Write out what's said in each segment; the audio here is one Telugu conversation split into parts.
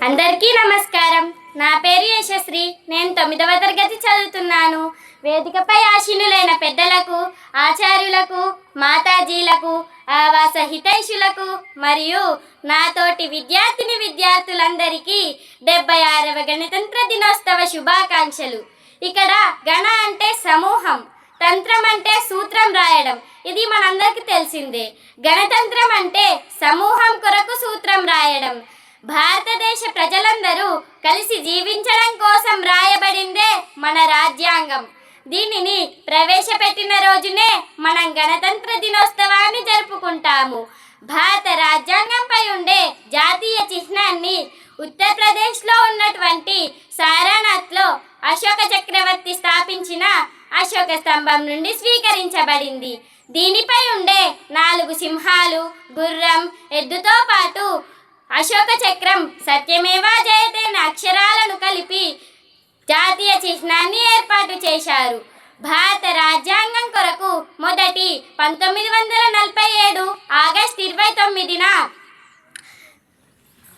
అందరికీ నమస్కారం. నా పేరు యశశ్రీ. నేను 9వ తరగతి చదువుతున్నాను. వేదికపై ఆశీనులైన పెద్దలకు, ఆచార్యులకు, మాతాజీలకు, ఆవాస హితైషులకు మరియు నాతోటి విద్యార్థులందరికీ 76వ గణతంత్ర దినోత్సవ శుభాకాంక్షలు. ఇక్కడ గణ అంటే సమూహం, తంత్రం అంటే సూత్రం రాయడం. ఇది మనందరికీ తెలిసిందే. గణతంత్రం అంటే సమూహం కొరకు సూత్రం రాయడం. భారతదేశ ప్రజలందరూ కలిసి జీవించడం కోసం రాయబడిందే మన రాజ్యాంగం. దీనిని ప్రవేశపెట్టిన రోజునే మనం గణతంత్ర దినోత్సవాన్ని జరుపుకుంటాము. భారత రాజ్యాంగంపై ఉండే జాతీయ చిహ్నాన్ని ఉత్తరప్రదేశ్లో ఉన్నటువంటి సారానాథ్లో అశోక చక్రవర్తి స్థాపించిన అశోక స్తంభం నుండి స్వీకరించబడింది. దీనిపై ఉండే 4 సింహాలు, గుర్రం, ఎద్దుతో పాటు అశోక చక్రం, సత్యమేవా జయతే అనే అక్షరాలను కలిపి జాతీయ చిహ్నాన్ని ఏర్పాటు చేశారు. భారత రాజ్యాంగం కొరకు మొదటి 1947 ఆగస్టు 29న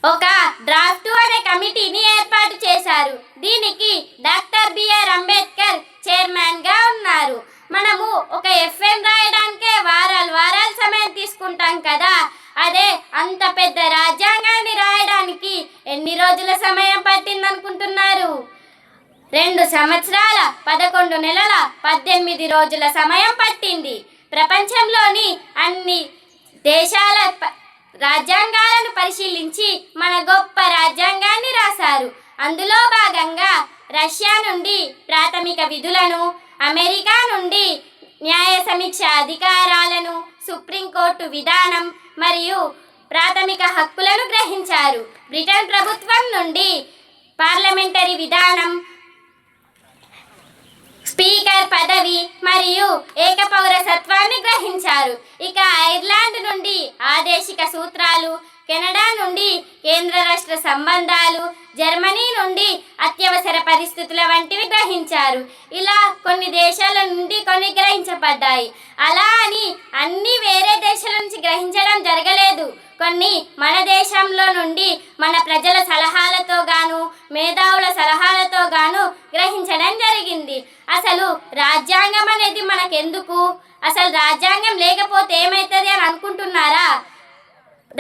ఒక డ్రాఫ్ట్ అనే కమిటీని ఏర్పాటు చేశారు. దీనికి డాక్టర్ బిఆర్ అంబేద్కర్ చైర్మన్గా ఉన్నారు. మనము ఒక ఎఫ్ఎం రాయడానికే వారాలు సమయం తీసుకుంటాం కదా. అదే అంత పెద్ద రాజ్యాంగాన్ని రాయడానికి ఎన్ని రోజుల సమయం పట్టిందనుకుంటున్నారు? 2 సంవత్సరాల 11 నెలల 18 రోజుల సమయం పట్టింది. ప్రపంచంలోని అన్ని దేశాల రాజ్యాంగాలను పరిశీలించి మన గొప్ప రాజ్యాంగాన్ని రాశారు. అందులో భాగంగా రష్యా నుండి ప్రాథమిక విధులను, అమెరికా నుండి న్యాయ సమీక్ష అధికారాలను, సుప్రీంకోర్టు విధానం మరియు ప్రాథమిక హక్కులను గ్రహించారు. బ్రిటన్ ప్రభుత్వం నుండి పార్లమెంటరీ విధానం, స్పీకర్ పదవి మరియు ఏకపౌరసత్వాన్ని గ్రహించారు. ఇక ఐర్లాండ్ నుండి ఆదేశిక సూత్రాలు, కెనడా నుండి కేంద్ర రాష్ట్ర సంబంధాలు, జర్మనీ నుండి అత్యవసర పరిస్థితుల వంటివి గ్రహించారు. ఇలా కొన్ని దేశాల నుండి కొన్ని గ్రహించబడ్డాయి. అలా అని అన్ని వేరే దేశాల నుంచి గ్రహించడం జరగలేదు. కొన్ని మన దేశంలో నుండి మన ప్రజల సలహాలతో గాను, మేధావుల సలహాలతో గాను గ్రహించడం జరిగింది. అసలు రాజ్యాంగం అనేది మనకెందుకు? అసలు రాజ్యాంగం లేకపోతే ఏమవుతుంది అని అనుకుంటున్నారా?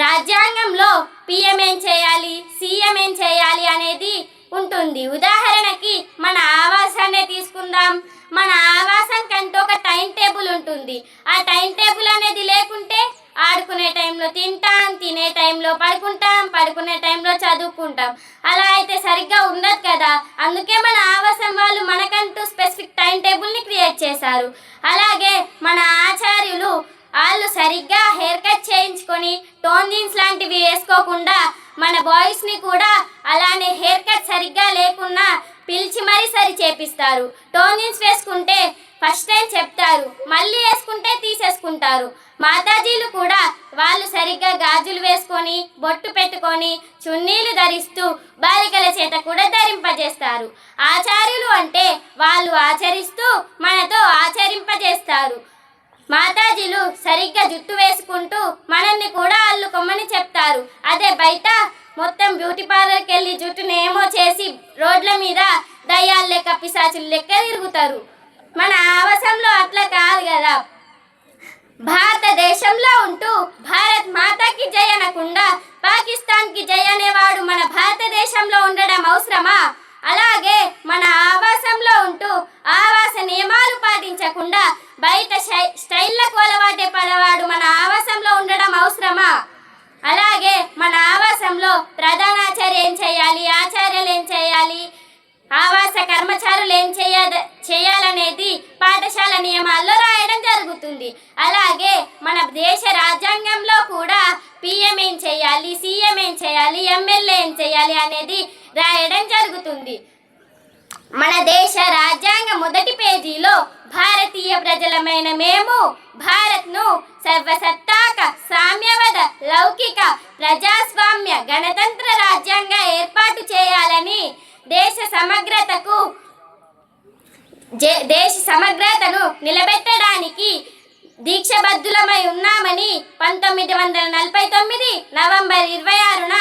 రాజ్యాంగంలో పిఎం ఏం చేయాలి, సీఎం ఏం చేయాలి అనేది ఉంటుంది. ఉదాహరణకి మన ఆవాసాన్ని తీసుకుందాం. మన ఆవాసం కంటే ఒక టైం టేబుల్ ఉంటుంది. ఆ టైం టేబుల్ అనేది లేకుంటే ఆడుకునే టైంలో తింటాం, తినే టైంలో పడుకుంటాం, పడుకునే టైంలో చదువుకుంటాం. అలా అయితే సరిగ్గా ఉండదు కదా. అందుకే మన ఆవాసం వాళ్ళు మనకంటూ స్పెసిఫిక్ టైం టేబుల్ని క్రియేట్ చేశారు. అలాగే మన ఆచార్యులు వాళ్ళు సరిగ్గా హెయిర్ కట్ చేయించుకొని టోన్ జీన్స్ లాంటివి వేసుకోకుండా మన బాయ్స్ని కూడా అలానే హెయిర్ కట్ సరిగ్గా లేకున్నా పిలిచి మరీ సరి చేపిస్తారు. టోన్ జీన్స్ వేసుకుంటే ఫస్ట్ టైం చెప్తారు, మళ్ళీ వేసుకుంటే తీసేసుకుంటారు. మాతాజీలు కూడా వాళ్ళు సరిగ్గా గాజులు వేసుకొని, బొట్టు పెట్టుకొని, చున్నీలు ధరిస్తూ బాలికల చేత కూడా ధరింపజేస్తారు. ఆచార్యులు అంటే వాళ్ళు ఆచరిస్తూ మనతో ఆచరింపజేస్తారు. మాతాజీలు సరిగ్గా జుట్టు వేసుకుంటూ మనల్ని కూడా అల్లుకొమ్మని చెప్తారు. అదే బయట మొత్తం బ్యూటీ పార్లర్కి వెళ్ళి జుట్టును ఏమో చేసి రోడ్ల మీద దయ్యాలు లెక్క, పిశాచులు లెక్క తిరుగుతారు. మన ఆవాసంలో అట్లా కాదు కదా. భారతదేశంలో ఉంటూ భారత్ మాతాకి జై అనకుండా పాకిస్తాన్కి జై అనేవాడు మన భారతదేశంలో ఉండడం అవసరమా? అలాగే మన ఆవాసంలో ఉంటూ ఆవాస నియమాలు పాటించకుండా బయట స్టైళ్లకు అలవాటే పడవాడు మన ఆవాసంలో ఉండడం అవసరమా? అలాగే మన ఆవాసంలో ప్రధానాచార్య ఏం చేయాలి, ఆచార్యులు ఏం చేయాలి, ఆవాస కర్మచారులు ఏం చేయాలనేది పాఠశాల నియమాల్లో రాయడం జరుగుతుంది. అలాగే మన దేశ రాజ్యాంగంలో కూడా పిఎం ఏం చేయాలి, సీఎం ఏం చేయాలి, ఎమ్మెల్యే ఏం చేయాలి అనేది రాయడం జరుగుతుంది. మన దేశ రాజ్యాంగ మొదటి పేజీలో భారతీయ ప్రజలమైన మేము భారత్ను సర్వసత్తాక, సామ్యవాద, లౌకిక, ప్రజాస్వామ్య, గణతంత్ర రాజ్యాంగ ఏర్పాటు చేయాలని దేశ సమగ్రతను నిలబెట్టడానికి దీక్షబద్ధులమై ఉన్నామని 1949 నవంబర్ 26న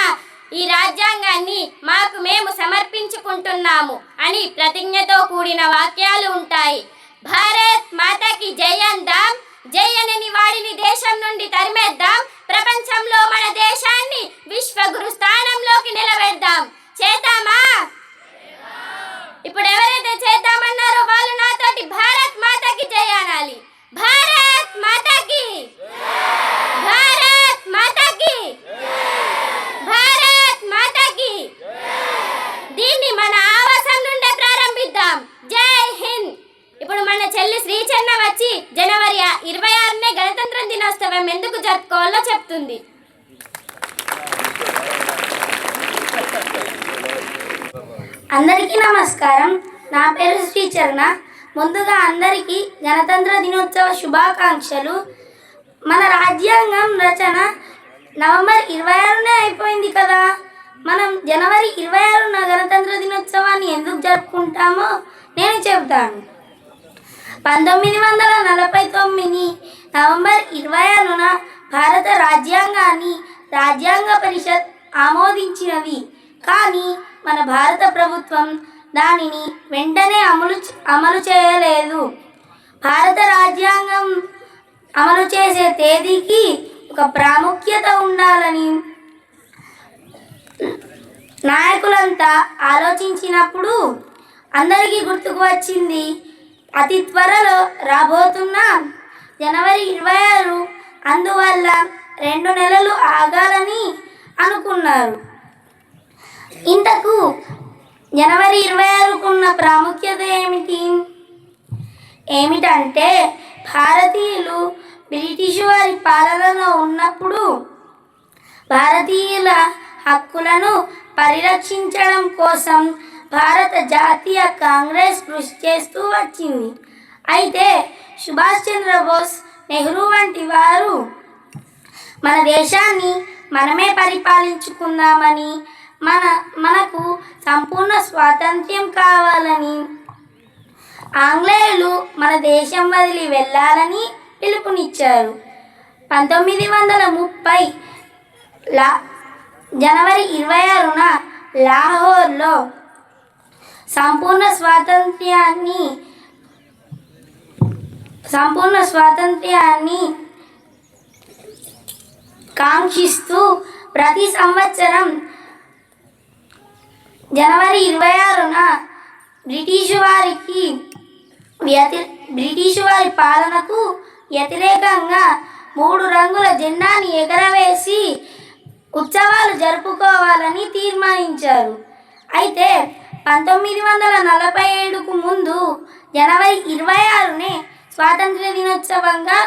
ఈ రాజ్యాంగాన్ని మాకు మేము సమర్పించుకుంటున్నాము అని ప్రతిజ్ఞతో కూడిన వాక్యాలు ఉంటాయి. భారత్ మాతాకి జై అందాం, జై అనని వాడిని దేశం నుండి తరిమేద్దాం, ప్రపంచంలో మన దేశాన్ని విశ్వగురు స్థానంలోకి నిలబెడదాం. చేద్దామా? ఇప్పుడు ఎవరైతే చేద్దామన్నారో వాళ్ళు నాతోటి భారత్ మాతాకి జై అనాలి. భారత్ మాతాకి, భారత్ మాతాకి, భారత్ మాతాకి. దీన్ని మన ఆవాసం నుండే ప్రారంభిద్దాం. జై హింద్. ఇప్పుడు మన చెల్లి శ్రీచరణ వచ్చి జనవరి 26నే గణతంత్ర దినోత్సవం ఎందుకు జరుపుకోవాలో చెప్తుంది. అందరికీ నమస్కారం. నా పేరు శ్రీచరణ. ముందుగా అందరికీ గణతంత్ర దినోత్సవ శుభాకాంక్షలు. మన రాజ్యాంగం రచన నవంబర్ 26నే అయిపోయింది కదా. మనం జనవరి 26న గణతంత్ర దినోత్సవాన్ని ఎందుకు జరుపుకుంటామో నేను చెబుతాను. 1949 నవంబర్ 26న భారత రాజ్యాంగాన్ని రాజ్యాంగ పరిషత్ ఆమోదించినది. కానీ మన భారత ప్రభుత్వం దానిని వెంటనే అమలు చేయలేదు. భారత రాజ్యాంగం అమలు చేసే తేదీకి ఒక ప్రాముఖ్యత ఉండాలని నాయకులంతా ఆలోచించినప్పుడు అందరికీ గుర్తుకు వచ్చింది అతి త్వరలో రాబోతున్న జనవరి 26. అందువల్ల 2 నెలలు ఆగాలని అనుకున్నారు. ఇంతకు జనవరి 26కున్న ప్రాముఖ్యత ఏమిటంటే భారతీయులు బ్రిటిష్ వారి పాలనలో ఉన్నప్పుడు భారతీయుల హక్కులను పరిరక్షించడం కోసం భారత జాతీయ కాంగ్రెస్ కృషి చేస్తూ వచ్చింది. అయితే సుభాష్ చంద్రబోస్, నెహ్రూ వంటి వారు మన దేశాన్ని మనమే పరిపాలించుకుందామని, మనకు సంపూర్ణ స్వాతంత్ర్యం కావాలని, ఆంగ్లేయులు మన దేశం వదిలి వెళ్ళాలని పిలుపునిచ్చారు. 1930 జనవరి 26న లాహోర్లో సంపూర్ణ స్వాతంత్ర్యాన్ని కాంక్షిస్తూ ప్రతి సంవత్సరం జనవరి 26న బ్రిటిష్ వారి పాలనకు వ్యతిరేకంగా 3 రంగుల జెండాని ఎగరవేసి ఉత్సవాలు జరుపుకోవాలని తీర్మానించారు. అయితే 1947కు ముందు జనవరి 26నే స్వాతంత్ర దినోత్సవంగా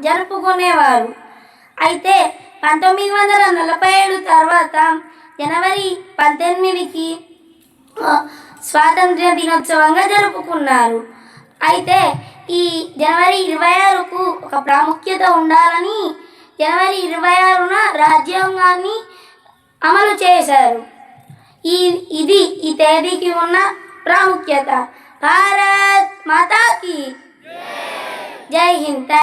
జరుపుకునేవారు. అయితే 1947 తర్వాత జనవరి 18కి స్వాతంత్ర దినోత్సవంగా జరుపుకున్నారు. అయితే ఈ జనవరి 26కు ఒక ప్రాముఖ్యత ఉండాలని జనవరి 26న రాజ్యాంగాన్ని అమలు చేశారు. ఇది ఈ తేదీకి ఉన్న ప్రాముఖ్యత. భారత్ మాతాకి జై హింద్.